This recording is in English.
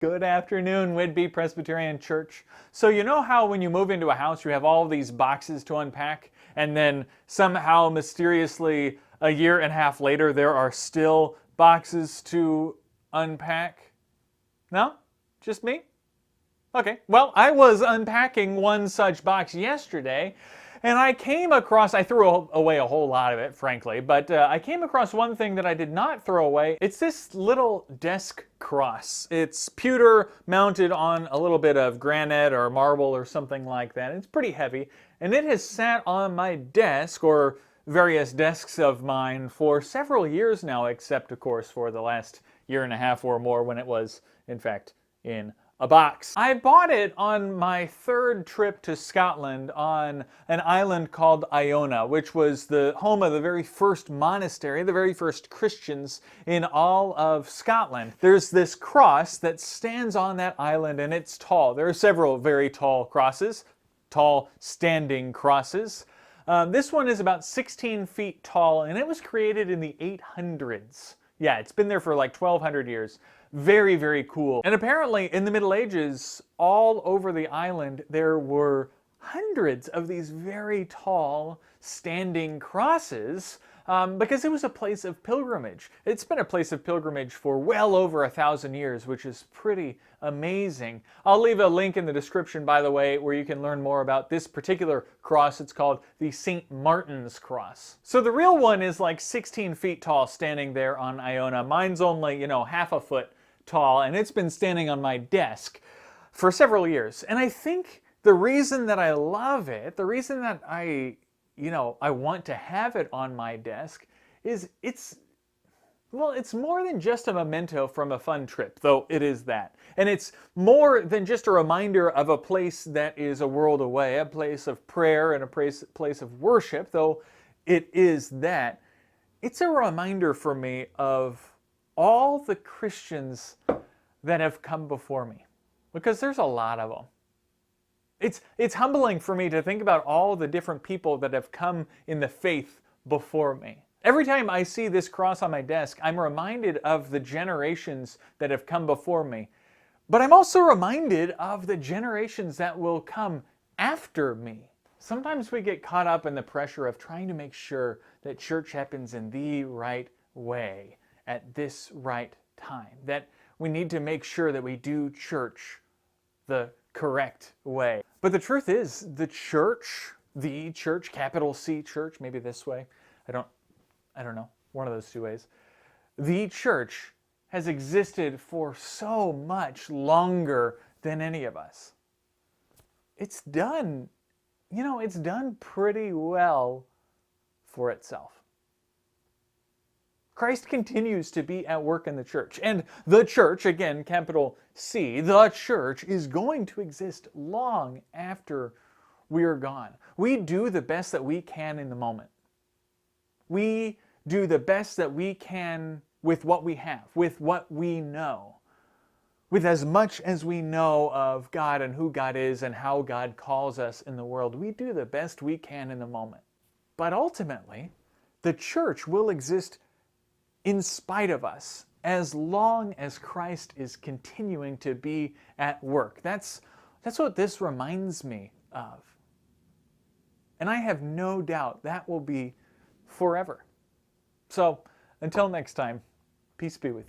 Good afternoon, Whidbey Presbyterian Church. So you know how when you move into a house you have all these boxes to unpack, and then somehow mysteriously a year and a half later there are still boxes to unpack? No? Just me? Okay, well, I was unpacking one such box yesterday, and I threw away a whole lot of it, frankly, but I came across one thing that I did not throw away. It's this little desk cross. It's pewter mounted on a little bit of granite or marble or something like that. It's pretty heavy, and it has sat on my desk, or various desks of mine, for several years now, except, of course, for the last year and a half or more when it was, in fact, in a box. I bought it on my third trip to Scotland on an island called Iona, which was the home of the very first monastery, the very first Christians in all of Scotland. There's this cross that stands on that island, and it's tall. There are several very tall crosses, tall standing crosses. This one is about 16 feet tall, and it was created in the 800s. Yeah, it's been there for like 1,200 years. Very, very cool. And apparently in the Middle Ages, all over the island, there were hundreds of these very tall standing crosses because it was a place of pilgrimage. It's been a place of pilgrimage for well over 1,000 years, which is pretty amazing. I'll leave a link in the description, by the way, where you can learn more about this particular cross. It's called the St. Martin's Cross. So the real one is like 16 feet tall standing there on Iona. Mine's only, half a foot tall, and it's been standing on my desk for several years. And I think the reason that I love it, the reason that I want to have it on my desk is it's more than just a memento from a fun trip, though it is that. And it's more than just a reminder of a place that is a world away, a place of prayer and a place of worship, though it is that. It's a reminder for me of all the Christians that have come before me, because there's a lot of them. It's humbling for me to think about all the different people that have come in the faith before me. Every time I see this cross on my desk, I'm reminded of the generations that have come before me. But I'm also reminded of the generations that will come after me. Sometimes we get caught up in the pressure of trying to make sure that church happens in the right way, at this right time, that we need to make sure that we do church the correct way. But the truth is, the church, capital C church, maybe this way, I don't know, one of those two ways. The church has existed for so much longer than any of us. It's done pretty well for itself. Christ continues to be at work in the church. And the church, again, capital C, the church is going to exist long after we are gone. We do the best that we can in the moment. We do the best that we can with what we have, with what we know, with as much as we know of God and who God is and how God calls us in the world. We do the best we can in the moment. But ultimately, the church will exist in spite of us, as long as Christ is continuing to be at work. That's what this reminds me of. And I have no doubt that will be forever. So, until next time, peace be with you.